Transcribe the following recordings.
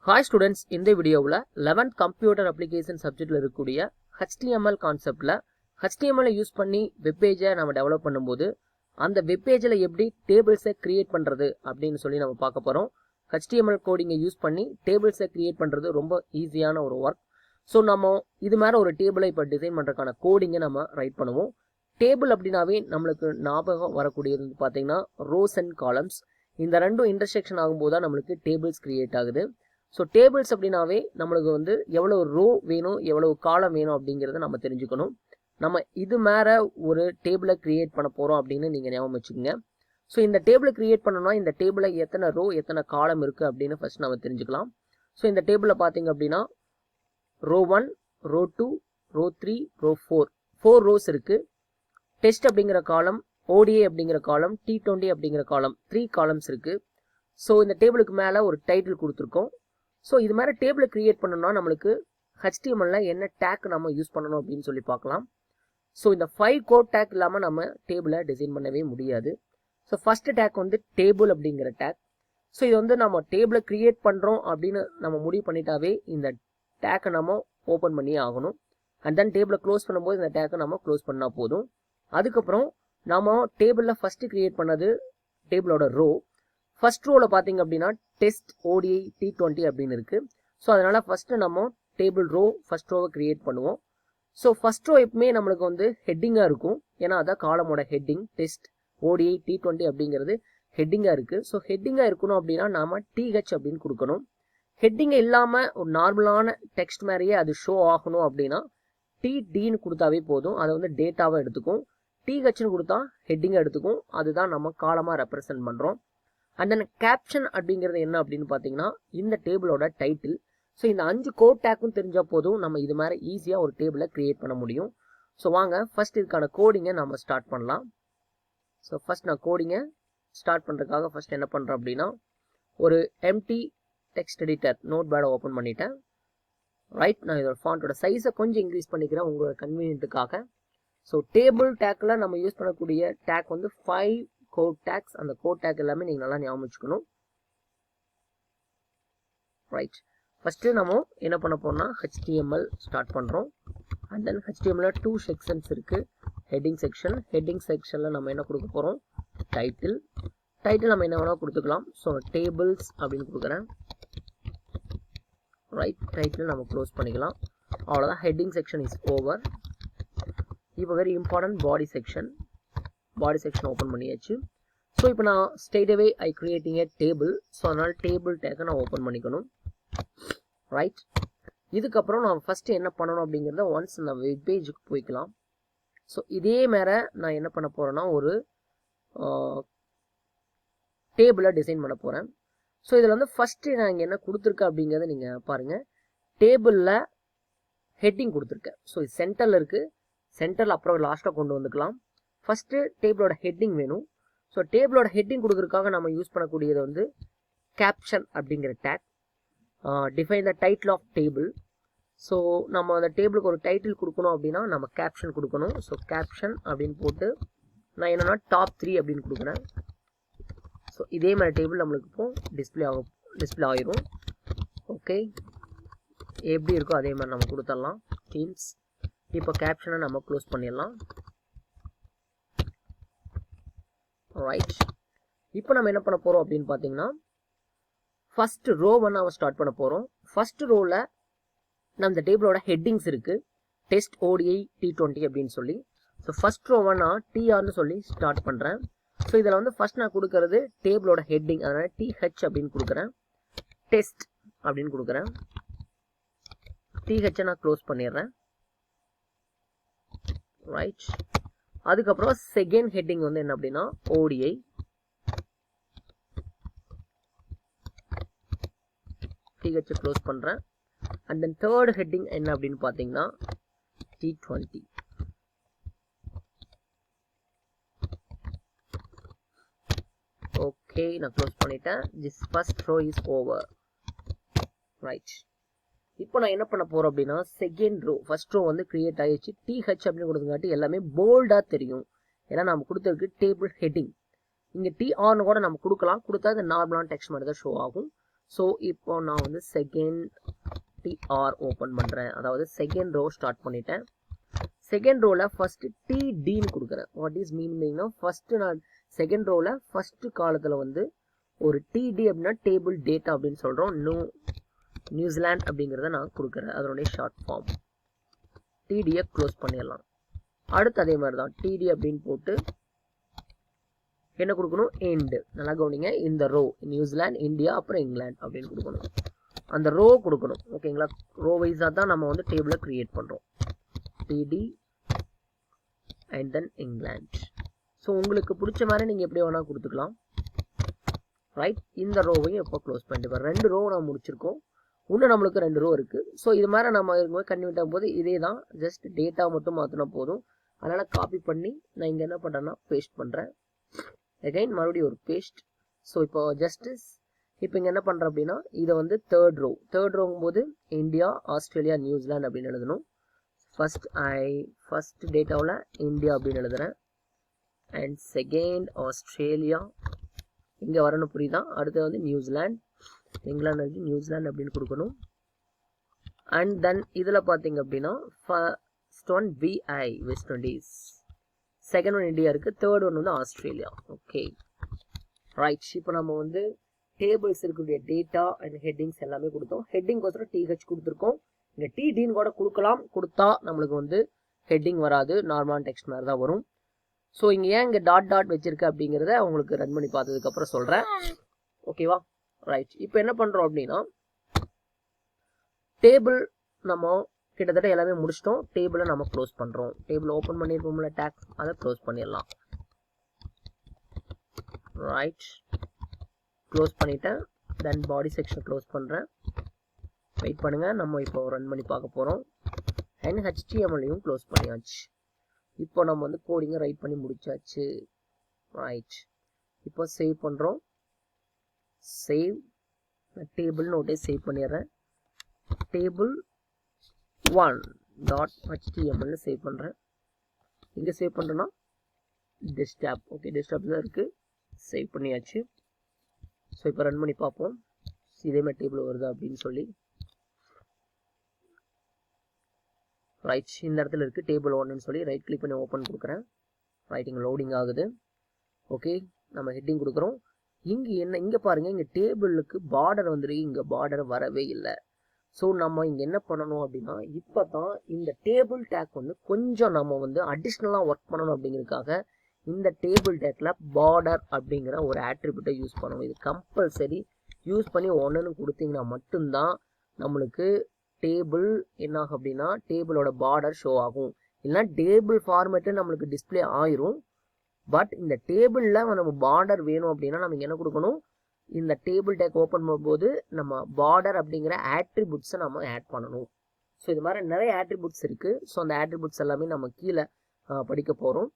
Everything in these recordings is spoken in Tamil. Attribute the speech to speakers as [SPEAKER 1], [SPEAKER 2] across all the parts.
[SPEAKER 1] Hi students, இந்த வீடியோவில் 11th கம்ப்யூட்டர் அப்ளிகேஷன் சப்ஜெக்டில் இருக்கக்கூடிய HTML கான்செப்டில் HTML யூஸ் பண்ணி வெப்பேஜை நம்ம டெவலப் பண்ணும்போது அந்த வெப்பேஜில் எப்படி டேபிள்ஸை கிரியேட் பண்ணுறது அப்படின்னு சொல்லி நம்ம பார்க்க போகிறோம். HTML கோடிங்கை யூஸ் பண்ணி டேபிள்ஸை கிரியேட் பண்ணுறது ரொம்ப ஈஸியான ஒரு ஒர்க். ஸோ நம்ம இது மாதிரி ஒரு டேபிளை இப்போ டிசைன் பண்ணுறதுக்கான கோடிங்கை நம்ம ரைட் பண்ணுவோம். டேபிள் அப்படின்னாவே நம்மளுக்கு ஞாபகம் வரக்கூடியது பார்த்தீங்கன்னா ரோஸ் அண்ட் காலம்ஸ். இந்த ரெண்டும் இன்டர்செக்ஷன் ஆகும்போது தான் நம்மளுக்கு டேபிள்ஸ் கிரியேட் ஆகுது. ஸோ டேபிள்ஸ் அப்படின்னாவே நம்மளுக்கு வந்து எவ்வளோ ரோ வேணும் எவ்வளோ காலம் வேணும் அப்படிங்கிறத நம்ம தெரிஞ்சுக்கணும். நம்ம இது மேலே ஒரு டேபிளை கிரியேட் பண்ண போகிறோம் அப்படின்னு நீங்கள் ஞாபகம் வச்சுக்கோங்க. ஸோ இந்த டேபிளை கிரியேட் பண்ணணும்னா இந்த டேபிளில் எத்தனை ரோ எத்தனை காலம் இருக்குது அப்படின்னு ஃபஸ்ட் நம்ம தெரிஞ்சுக்கலாம். ஸோ இந்த டேபிளில் பார்த்தீங்க அப்படின்னா ரோ 1, ரோ 2, ரோ 3, ரோ 4 ரோஸ் இருக்குது. டெஸ்ட் அப்படிங்கிற காலம், ODA அப்படிங்கிற காலம், T20 அப்படிங்கிற காலம், 3 காலம்ஸ் இருக்குது. ஸோ இந்த டேபிளுக்கு மேலே ஒரு டைட்டில் கொடுத்துருக்கோம். ஸோ இது மாதிரி டேபிளை கிரியேட் பண்ணணும்னா நம்மளுக்கு HTML என்ன டேக் நம்ம யூஸ் பண்ணணும் அப்படின்னு சொல்லி பார்க்கலாம். ஸோ இந்த 5 கோட் டேக் இல்லாமல் நம்ம டேபிளை டிசைன் பண்ணவே முடியாது. ஸோ ஃபஸ்ட்டு டேக் வந்து டேபிள் அப்படிங்கிற டேக். ஸோ இது வந்து நம்ம டேபிளை கிரியேட் பண்ணுறோம் அப்படின்னு நம்ம முடிவு பண்ணிட்டாவே இந்த டேக்கை நம்ம ஓப்பன் பண்ணி ஆகணும். அண்ட் தென் டேபிளை க்ளோஸ் பண்ணும்போது இந்த டேக்கை நம்ம க்ளோஸ் பண்ணால் போதும். அதுக்கப்புறம் நம்ம டேபிளில் ஃபஸ்ட்டு கிரியேட் பண்ணது டேபிளோட ரோ. ஃபர்ஸ்ட் ரோவில் பார்த்தீங்க அப்படின்னா டெஸ்ட் ODI T20 அப்படின்னு இருக்குது. ஸோ அதனால் ஃபஸ்ட்டு நம்ம டேபிள் ரோ ஃபஸ்ட் ரோவை கிரியேட் பண்ணுவோம். ஸோ ஃபஸ்ட் ரோ எப்பவுமே நம்மளுக்கு வந்து ஹெட்டிங்காக இருக்கும். ஏன்னா அதான் காலமோட ஹெட்டிங். டெஸ்ட் ODI T20 அப்படிங்கிறது ஹெட்டிங்காக இருக்குது. ஸோ ஹெட்டிங்காக இருக்கணும் அப்படின்னா நாம் TH அப்படின்னு கொடுக்கணும். ஹெட்டிங்கை இல்லாமல் ஒரு நார்மலான டெக்ஸ்ட் மாதிரியே அது ஷோ ஆகணும் அப்படின்னா TDன்னு கொடுத்தாவே போதும். அதை வந்து டேட்டாவை எடுத்துக்கும். THன்னு கொடுத்தா ஹெட்டிங்கை எடுத்துக்கும். அதுதான் நம்ம காலமாக ரெப்ரசன்ட் பண்ணுறோம். அண்ட் தென் கேப்ஷன் அப்படிங்கிறது என்ன அப்படின்னு பார்த்தீங்கன்னா இந்த டேபிளோட டைட்டில். ஸோ இந்த 5 கோட் டேக்கும் தெரிஞ்சால் போதும் நம்ம இது மாதிரி ஈஸியாக ஒரு டேபிளை கிரியேட் பண்ண முடியும். ஸோ வாங்க ஃபர்ஸ்ட் இதுக்கான கோடிங்கை நம்ம ஸ்டார்ட் பண்ணலாம். ஸோ ஃபர்ஸ்ட் நான் கோடிங்கை ஸ்டார்ட் பண்ணுறதுக்காக ஃபர்ஸ்ட் என்ன பண்ணுறேன் அப்படின்னா ஒரு எம்டி டெக்ஸ்ட் எடிட்டர் நோட் பேடை ஓப்பன் பண்ணிட்டேன். ரைட், நான் இதோட ஃபாண்ட்டோட சைஸை கொஞ்சம் இன்க்ரீஸ் பண்ணிக்கிறேன் உங்களோட கன்வீனியன்ட்டுக்காக. ஸோ டேபிள் டேக்கில் நம்ம யூஸ் பண்ணக்கூடிய டேக் வந்து 5 கோட் டேக்ஸ். அந்த கோட் டேக் எல்லாமே நீங்கள் நல்லா ஞாபகம் வச்சுக்கணும். ரைட், ஃபஸ்ட்டு நம்ம என்ன பண்ண போறோம்னா HTML ஸ்டார்ட் பண்ணுறோம். அண்ட் தென் HTML 2 செக்ஷன்ஸ் இருக்குது. Heading section. ஹெட்டிங் செக்ஷனில் நம்ம என்ன கொடுக்க போகிறோம், டைட்டில். டைட்டில் நம்ம என்ன வேணால் கொடுத்துக்கலாம். ஸோ டேபிள்ஸ் அப்படின்னு கொடுக்குறேன். ரைட், டைட்டில் நம்ம க்ளோஸ் பண்ணிக்கலாம். அவ்வளோதான், ஹெட்டிங் செக்ஷன் இஸ் ஓவர். இப்போ வெரி இம்பார்ட்டன்ட் பாடி செக்ஷன். பாடி செக்ஷன் ஓப்பன் பண்ணியாச்சு. ஸோ இப்போ நான் ஸ்ட்ரெயிட்அவே கிரியேட்டிங் ஏ டேபிள். ஸோ அதனால் டேபிள் டேக்கை நான் ஓப்பன் பண்ணிக்கணும். ரைட், இதுக்கப்புறம் நான் ஃபஸ்ட்டு என்ன பண்ணணும் அப்படிங்கிறத ஒன்ஸ் நான் வெப் பேஜுக்கு போய்க்கலாம். ஸோ இதே மேலே நான் என்ன பண்ண போகிறேன்னா ஒரு டேபிளை டிசைன் பண்ண போகிறேன். ஸோ இதில் வந்து ஃபஸ்ட்டு நான் இங்கே என்ன கொடுத்துருக்கேன் அப்படிங்கிறத நீங்கள் பாருங்கள். டேபிளில் ஹெட்டிங் கொடுத்துருக்கேன். ஸோ இது சென்டரில் இருக்குது. சென்டரில் அப்புறம் லாஸ்ட்டாக கொண்டு வந்துக்கலாம். ஃபஸ்ட்டு டேபிளோட ஹெட்டிங் வேணும். ஸோ டேபிளோட ஹெட்டிங் கொடுக்குறதுக்காக நம்ம யூஸ் பண்ணக்கூடியது வந்து கேப்ஷன் அப்படிங்கிற tag. Define the title of table. So நம்ம அந்த டேபிளுக்கு ஒரு டைட்டில் கொடுக்கணும் அப்படின்னா நம்ம கேப்ஷன் கொடுக்கணும். ஸோ கேப்ஷன் அப்படின்னு போட்டு நான் என்னென்னா டாப் 3 அப்படின்னு கொடுக்குறேன். ஸோ இதே மாதிரி டேபிள் நம்மளுக்கு இப்போ டிஸ்பிளே ஆகிரும். ஓகே, எப்படி இருக்கோ அதே மாதிரி நம்ம கொடுத்துடலாம். தீம்ஸ். இப்போ கேப்ஷனை நம்ம க்ளோஸ் பண்ணிடலாம். ரைட், இப்போ நம்ம என்ன பண்ண போகிறோம் அப்படின்னு பார்த்தீங்கன்னா ஃபஸ்ட்டு ரோ நம்ம ஸ்டார்ட் பண்ண போகிறோம். ஃபஸ்ட்டு ரோவில் நம்ம இந்த டேபிளோட ஹெட்டிங்ஸ் இருக்குது. டெஸ்ட் ODI T20 அப்படின்னு சொல்லி. ஸோ ஃபஸ்ட் ரோவை நான் TRன்னு சொல்லி ஸ்டார்ட் பண்ணுறேன். ஸோ இதில் வந்து ஃபஸ்ட் நான் கொடுக்கறது டேபிளோட ஹெட்டிங். அதனால் TH அப்படின்னு கொடுக்குறேன். டெஸ்ட் அப்படின்னு கொடுக்குறேன். THஐ நான் க்ளோஸ் பண்ணிடுறேன். ரைட், அதுக்கப்புறம் செகண்ட் ஹெட்டிங் வந்து என்ன அப்படின்னா ODI. TH க்ளோஸ் பண்ணுறேன். அண்ட் தென் தேர்ட் ஹெட்டிங் என்ன அப்படின்னு பார்த்தீங்கன்னா T20. ஓகே, நான் க்ளோஸ் பண்ணிட்டேன். This first row is over. Right, இப்போ நான் என்ன பண்ண போகிறேன் அப்படின்னா செகண்ட் ரோ, ஃபர்ஸ்ட் ரோ வந்து கிரியேட் ஆகிடுச்சு. TH அப்படின்னு கொடுத்தங்காட்டி எல்லாமே போல்டாக தெரியும். ஏன்னா நம்ம கொடுத்துருக்கு டேபிள் ஹெட்டிங். இங்கே TRன்னு கூட நம்ம கொடுக்கலாம். கொடுத்தா இந்த நார்மலான டெக்ஸ்ட் மாதிரி தான் ஷோ ஆகும். ஸோ இப்போ நான் வந்து செகண்ட் TR ஓப்பன் பண்ணுறேன், அதாவது செகண்ட் ரோ ஸ்டார்ட் பண்ணிட்டேன். செகண்ட் ரோவில் ஃபஸ்ட்டு TDன்னு கொடுக்குறேன். வாட் இஸ் மீனிங்னா ஃபஸ்ட்டு நான் செகண்ட் ரோவில் ஃபஸ்ட்டு காலத்தில் வந்து ஒரு TD அப்படின்னா டேபிள் டேட்டா அப்படின்னு சொல்கிறோம். நியூசிலாண்ட் அப்படிங்கிறத நான் கொடுக்குறேன், அதனுடைய ஷார்ட் ஃபார்ம். TDயை க்ளோஸ் பண்ணிடலாம். அடுத்து அதே மாதிரி தான் TD அப்படின்னு போட்டு என்ன கொடுக்கணும், எண்டு. நல்லா கவனிங்க, இந்த ரோ நியூசிலாந்து, இந்தியா, அப்புறம் இங்கிலாந்து அப்படின்னு கொடுக்கணும். அந்த ரோ கொடுக்கணும். ஓகேங்களா, ரோ வைஸாக தான் நம்ம வந்து டேபிளை க்ரியேட் பண்ணுறோம். TD and then England. So உங்களுக்கு பிடிச்ச மாதிரி நீங்கள் எப்படி வேணால் கொடுத்துக்கலாம். ரைட், இந்த ரோவையும் எப்போ க்ளோஸ் பண்ணிட்டு இப்போ 2 ரோ நம்ம முடிச்சிருக்கோம். இன்னும் நம்மளுக்கு 2 ரோ இருக்குது. ஸோ இது மாதிரி நம்ம இருக்கும்போது கன்வெர்ட் ஆகும்போது இதே தான், ஜஸ்ட் டேட்டா மட்டும் மாற்றினா போதும். அதனால் காப்பி பண்ணி நான் இங்கே என்ன பண்ணுறேன்னா பேஸ்ட் பண்ணுறேன். அகைன் மறுபடியும் ஒரு பேஸ்ட். ஸோ இப்போ ஜஸ்டிஸ் இப்போ இங்கே என்ன பண்ணுறேன் அப்படின்னா இதை வந்து தேர்ட் ரோங்கும் போது இந்தியா, ஆஸ்திரேலியா, நியூசிலாந்து அப்படின்னு எழுதணும். ஃபர்ஸ்ட் டேட்டாவில் இந்தியா அப்படின்னு எழுதுறேன். அண்ட் செகண்ட் ஆஸ்திரேலியா இங்கே வரணும், புரியுதா? அடுத்து வந்து நியூசிலாந்து, இங்கிலாந்து, நியூசிலாந்து அப்படின்னு கொடுக்கணும். அண்ட் தென் இதில் பார்த்தீங்க அப்படின்னா first one VI west Indies, second one India இருக்குது, தேர்ட் ஒன் வந்து ஆஸ்திரேலியா. ஓகே ரைட், இப்போ நம்ம வந்து டேபிள்ஸ் இருக்கக்கூடிய டேட்டா அண்ட் ஹெட்டிங்ஸ் எல்லாமே கொடுத்தோம். ஹெட்டிங் கோசரம் TH கொடுத்துருக்கோம். இங்கே TDன்னு கூட கொடுக்கலாம், கொடுத்தா நம்மளுக்கு வந்து ஹெட்டிங் வராது, நார்மலான டெக்ஸ்ட் மாதிரி தான் வரும். ஸோ இங்கே ஏன் இங்கே டாட் வச்சிருக்கு அப்படிங்கிறத உங்களுக்கு ரன் பண்ணி பார்த்ததுக்கப்புறம் சொல்கிறேன். ஓகேவா, ரைட். இப்போ என்ன பண்ணுறோம் அப்படின்னா டேபிள் நம்ம கிட்டத்தட்ட எல்லாமே முடிச்சிட்டோம். டேபிளை நம்ம க்ளோஸ் பண்ணுறோம். டேபிள் ஓப்பன் பண்ணியிருப்போம்ல டேக், அதை க்ளோஸ் பண்ணிடலாம். ரைட், க்ளோஸ் பண்ணிட்டேன். தென் பாடி செக்ஷன் க்ளோஸ் பண்ணுறேன். வெயிட் பண்ணுங்கள், நம்ம இப்போ ரன் பண்ணி பார்க்க போகிறோம். அண்ட் HTMLையும் க்ளோஸ் பண்ணியாச்சு. இப்போ நம்ம வந்து கோடிங்கை ரைட் பண்ணி முடிச்சாச்சு. ரைட், இப்போ சேவ் பண்ணுறோம். சேவ் டேபிள்னு ஒட்டே சேவ் பண்ணிடுறேன். டேபிள் 1.html சேவ் பண்ணுறேன். இங்கே சேவ் பண்ணுறேன்னா டெஸ்க்டாப். ஓகே, டெஸ்க்டாப் தான் இருக்குது, சேவ் பண்ணியாச்சு. ஸோ இப்போ ரன் பண்ணி பார்ப்போம் இதே மாதிரி டேபிள் வருதா அப்படின்னு சொல்லி. ரைட், இந்த இடத்துல இருக்குது டேபிள் 1ன்னு சொல்லி ரைட் கிளிக் பண்ணி ஓப்பன் கொடுக்குறேன். ரைட், இங்கே லோடிங் ஆகுது. ஓகே, நம்ம ஹெட்டிங் கொடுக்குறோம். இங்கே பாருங்கள், இங்கே டேபிளுக்கு பார்டர் வந்துருக்கு, இங்கே பார்டர் வரவே இல்லை. ஸோ நம்ம இங்கே என்ன பண்ணணும் அப்படின்னா இப்போ தான் இந்த டேபிள் டேக் வந்து கொஞ்சம் நம்ம வந்து அடிஷ்னலாக ஒர்க் பண்ணணும் அப்படிங்கிறதுக்காக இந்த டேபிள் டேக்கில் பார்டர் அப்படிங்கிற ஒரு ஆட்ரிபியூட்டை யூஸ் பண்ணணும். இது கம்பல்சரி யூஸ் பண்ணி ஒன்றுன்னு கொடுத்தீங்கன்னா மட்டும்தான் நம்மளுக்கு டேபிள் என்ன ஆகும் அப்படின்னா டேபிளோட பார்டர் ஷோ ஆகும். இல்லைனா டேபிள் ஃபார்மேட்டு நம்மளுக்கு டிஸ்பிளே ஆயிரும். பட் இந்த டேபிளில் நம்ம பார்டர் வேணும் அப்படின்னா நம்ம என்ன கொடுக்கணும், இந்த டேபிள் டேக் ஓப்பன் பண்ணும்போது நம்ம பார்டர் அப்படிங்கிற ஆட்ரிபியூட்ஸை நம்ம ஆட் பண்ணணும். ஸோ இது மாதிரி நிறைய ஆட்ரிபியூட்ஸ் இருக்குது. ஸோ அந்த ஆட்ரிபியூட்ஸ் எல்லாமே நம்ம கீழே படிக்க போகிறோம்.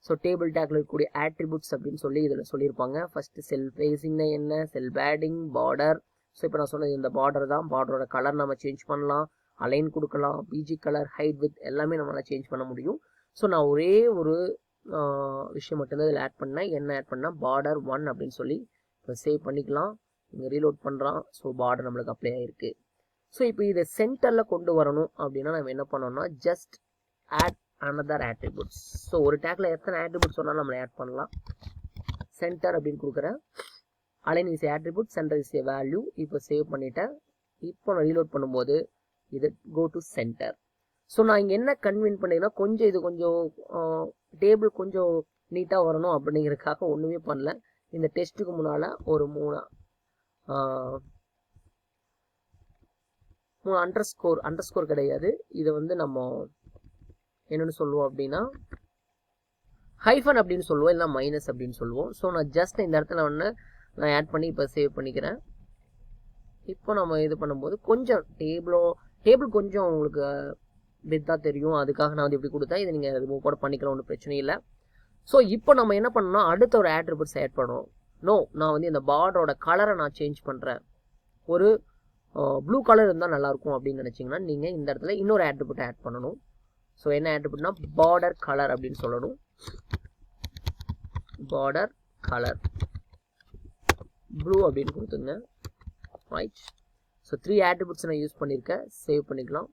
[SPEAKER 1] ஸோ டேபிள் டேக்கில் இருக்கக்கூடிய ஆட்ரிபியூட்ஸ் அப்படின்னு சொல்லி இதில் சொல்லியிருப்பாங்க. ஃபஸ்ட்டு செல் ஃபேஸிங்னா என்ன, செல் பேடிங், பார்டர். ஸோ இப்போ நான் சொன்னது இந்த பார்டர் தான். பார்டரோட கலர் நம்ம சேஞ்ச் பண்ணலாம், அலைன் கொடுக்கலாம், பிஜி கலர், ஹைட் வித் எல்லாமே நம்மளால் சேஞ்ச் பண்ண முடியும். ஸோ நான் ஒரே ஒரு விஷயம் மட்டும்தான் இதில் ஆட் பண்ணேன். என்ன ஆட் பண்ணால் பார்டர் 1 அப்படின்னு சொல்லி இப்போ சேவ் பண்ணிக்கலாம். இங்கே ரீலோட் பண்ணுறான். ஸோ பார்டர் நம்மளுக்கு அப்ளை ஆகிருக்கு. ஸோ இப்போ இதை சென்டரில் கொண்டு வரணும் அப்படின்னா நம்ம என்ன பண்ணோம்னா just add another attributes. So ஒரு டேக்கில் எத்தனை ஆட்ரிபியூட்ஸ் சொன்னாலும் நம்மளை ஆட் பண்ணலாம். சென்டர் அப்படின்னு கொடுக்குறேன். Align is attribute, centre is a value. இப்போ சேவ் பண்ணிட்டேன். இப்போ நான் ரீலோட் பண்ணும்போது இது கோ டு சென்டர். ஸோ நான் இங்கே என்ன கன்வீன் பண்ணிங்கன்னா கொஞ்சம் இது கொஞ்சம் டேபிள் கொஞ்சம் நீட்டாக வரணும் அப்படிங்கிறதுக்காக ஒன்றுமே பண்ணல. இந்த டெஸ்ட்டுக்கு முன்னால் ஒரு 3 அண்டர்ஸ்கோர் கிடையாது. இதை வந்து நம்ம என்னென்னு சொல்லுவோம் அப்படின்னா ஹைஃபன் அப்படின்னு சொல்லுவோம், இல்லை மைனஸ் அப்படின்னு சொல்லுவோம். ஸோ நான் ஜஸ்ட் இந்த இடத்துல ஒன்று நான் ஆட் பண்ணி இப்போ சேவ் பண்ணிக்கிறேன். இப்போ நம்ம இது பண்ணும்போது கொஞ்சம் டேபிள் கொஞ்சம் உங்களுக்கு வித்தாக தெரியும். அதுக்காக நான் வந்து இப்படி கொடுத்தேன். இதை நீங்கள் ரிமூவ் கூட பண்ணிக்கலாம், ஒன்றும் பிரச்சனை இல்லை. ஸோ இப்போ நம்ம என்ன பண்ணோம்னா அடுத்த ஒரு ஆட்ரிபியூட்ஸ் ஆட் பண்ணுவோம். நான் வந்து இந்த பார்டரோட கலரை நான் சேஞ்ச் பண்ணுறேன். ஒரு ப்ளூ கலர் இருந்தால் நல்லாயிருக்கும் அப்படின்னு நினச்சிங்கன்னா நீங்கள் இந்த இடத்துல இன்னொரு ஆட்ரிபியூட் ஆட் பண்ணணும். ஸோ என்ன ஆட்ரிபியூட்னா பார்டர் கலர் அப்படின்னு சொல்லணும். பார்டர் கலர் ப்ளூ அப்படின்னு கொடுத்துங்க. ரைட். ஸோ 3 attributes நான் யூஸ் பண்ணியிருக்கேன். சேவ் பண்ணிக்கலாம்.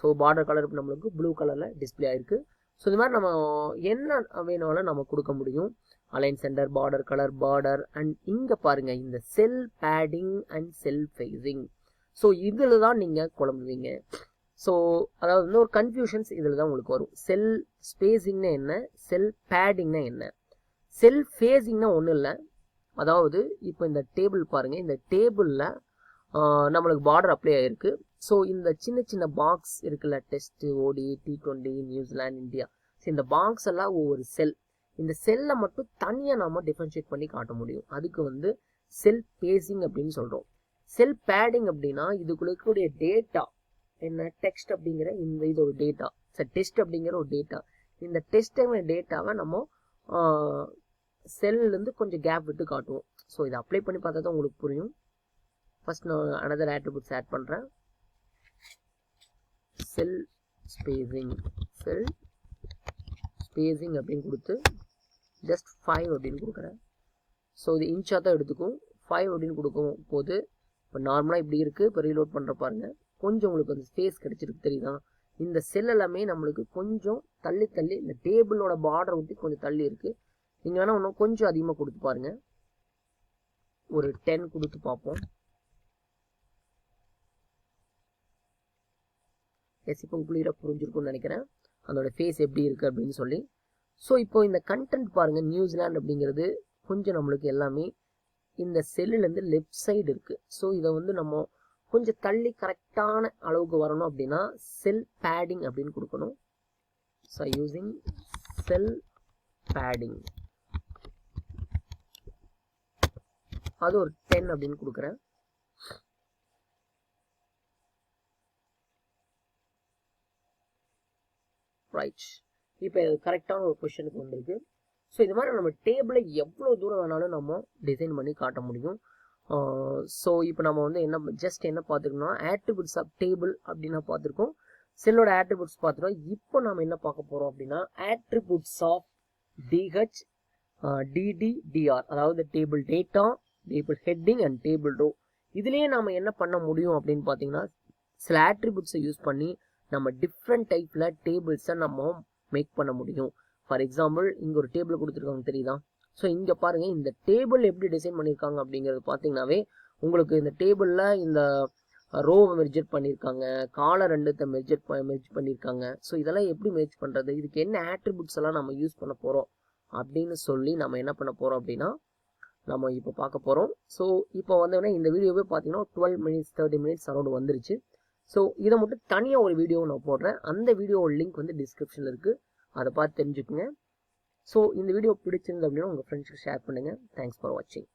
[SPEAKER 1] ஸோ பார்டர் கலர் நம்மளுக்கு ப்ளூ கலரில் டிஸ்பிளே ஆயிருக்கு. ஸோ இது மாதிரி நம்ம என்ன வேணும்னாலும் நம்ம கொடுக்க முடியும். Align centre, border colour, border, and இங்கே பாருங்கள் இந்த cell padding and cell spacing. So இதில் தான் நீங்கள் குழம்புவீங்க. ஸோ அதாவது வந்து ஒரு கன்ஃபியூஷன்ஸ் இதில் தான் உங்களுக்கு வரும். செல் ஸ்பேஸிங்னா என்ன, செல் பேடிங்னா என்ன. செல் ஃபேஸிங்னா ஒன்றும் இல்லை. அதாவது இப்போ இந்த டேபிள் பாருங்கள், இந்த டேபிளில் நம்மளுக்கு பார்டர் அப்ளை ஆகிருக்கு. ஸோ இந்த சின்ன சின்ன பாக்ஸ் இருக்குல்ல, டெஸ்ட், ஓடி, T20, நியூசிலாந்து, இந்தியா. ஸோ இந்த பாக்ஸ் எல்லாம் ஒவ்வொரு செல். இந்த செல்லை மட்டும் தனியாக நம்ம டிஃபரன்ஷியேட் பண்ணி காட்ட முடியும். அதுக்கு வந்து செல் பேசிங் அப்படின்னு சொல்கிறோம். செல் பேடிங் அப்படின்னா இதுக்குள்ள இருக்கக்கூடிய டேட்டா என்ன, டெக்ஸ்ட் அப்படிங்கிற இந்த இது ஒரு டேட்டா. ஸோ டெஸ்ட் அப்படிங்கிற ஒரு டேட்டா. இந்த டெஸ்ட்டுங்கிற டேட்டாவை நம்ம செல்லேருந்து கொஞ்சம் கேப் விட்டு காட்டுவோம். ஸோ இதை அப்ளை பண்ணி பார்த்தா தான் உங்களுக்கு புரியும். ஃபர்ஸ்ட் நான் அனதர் attributes ஆட் பண்ணுறேன். செல் ஸ்பேசிங், செல் ஸ்பேசிங் அப்படின்னு கொடுத்து ஜஸ்ட் 5 அப்படின்னு கொடுக்குறேன். ஸோ இது இன்ச்சாக தான் எடுத்துக்கும். 5 அப்படின்னு கொடுக்கும் போது இப்போ நார்மலாக இப்படி இருக்குது. இப்போ ரீலோட் பண்ணுற பாருங்கள், கொஞ்சம் உங்களுக்கு அந்த ஸ்பேஸ் கிடச்சிருக்கு தெரியுதா. இந்த செல் எல்லாமே நம்மளுக்கு கொஞ்சம் தள்ளி தள்ளி இந்த டேபிளோட பார்டர் விட்டு கொஞ்சம் தள்ளி இருக்குது. நீங்கள் வேணால் இன்னும் கொஞ்சம் அதிகமாக கொடுத்து பாருங்கள். ஒரு 10 கொடுத்து பார்ப்போம். எஸ், இப்போ கிளியராக புரிஞ்சிருக்கும்னு நினைக்கிறேன் அதோட ஃபேஸ் எப்படி இருக்குது அப்படின்னு சொல்லி. ஸோ இப்போ இந்த கண்டென்ட் பாருங்கள், நியூசிலாந்து அப்படிங்கிறது கொஞ்சம் நம்மளுக்கு எல்லாமே இந்த செல்லுலேருந்து லெஃப்ட் சைடு இருக்குது. ஸோ இதை வந்து நம்ம கொஞ்சம் தள்ளி கரெக்டான அளவுக்கு வரணும் அப்படின்னா செல் பேடிங் அப்படின்னு கொடுக்கணும். ஸோ யூஸிங் செல் பேடிங் அது ஒரு 10 அப்படின்னு கொடுக்குறேன். ரைட். இப்போ கரெக்டான ஒரு பொசிஷனுக்கு வந்திருக்கு. ஸோ இது மாதிரி நம்ம டேபிளை எவ்வளோ தூரம் வேணாலும் நம்ம டிசைன் பண்ணி காட்ட முடியும். ஸோ இப்போ நம்ம வந்து என்ன பார்த்துருக்கோம்னா attributes ஆஃப் டேபிள் அப்படின்னா பார்த்துருக்கோம். செல்லோட attributes பார்த்துருக்கோம். இப்போ நம்ம என்ன பார்க்க போகிறோம் அப்படின்னா attributes of DH, DD, DR, அதாவது table data, table heading and table row. இதுலேயே நம்ம என்ன பண்ண முடியும் அப்படின்னு பார்த்தீங்கன்னா சில attributes யூஸ் பண்ணி நம்ம டிஃப்ரெண்ட் டைப்பில் டேபிள்ஸை நம்ம மேக் பண்ண முடியும். ஃபார் எக்ஸாம்பிள் இங்கே ஒரு டேபிள் கொடுத்துருக்காங்க தெரியுதா. ஸோ இங்கே பாருங்கள் இந்த டேபிள் எப்படி டிசைன் பண்ணியிருக்காங்க அப்படிங்கிறது பார்த்தீங்கன்னாவே உங்களுக்கு இந்த டேபிளில் இந்த ரோவை மெர்ஜ் பண்ணியிருக்காங்க, காலர் ரெண்டுத்தை மெர்ஜ் பண்ணியிருக்காங்க. ஸோ இதெல்லாம் எப்படி மெர்ஜ் பண்ணுறது, இதுக்கு என்ன attributes எல்லாம் நம்ம யூஸ் பண்ண போகிறோம் அப்படின்னு சொல்லி நம்ம என்ன பண்ண போகிறோம் அப்படின்னா நம்ம இப்போ பார்க்க போகிறோம். ஸோ இப்போ வந்தோடனே இந்த வீடியோவே பார்த்தீங்கன்னா 12 minutes 30 minutes அரௌண்ட் வந்துருச்சு. ஸோ இதை மட்டும் தனியாக ஒரு வீடியோ நான் போடுறேன். அந்த வீடியோவோட லிங்க் வந்து டிஸ்கிரிப்ஷனில் இருக்குது, அதை பார்த்து தெரிஞ்சுக்குங்க. ஸோ இந்த வீடியோ பிடிச்சிருந்து அப்படின்னா உங்கள் ஃப்ரெண்ட்ஸுக்கு ஷேர் பண்ணுங்கள். தேங்க்ஸ் ஃபார் வாட்சிங்.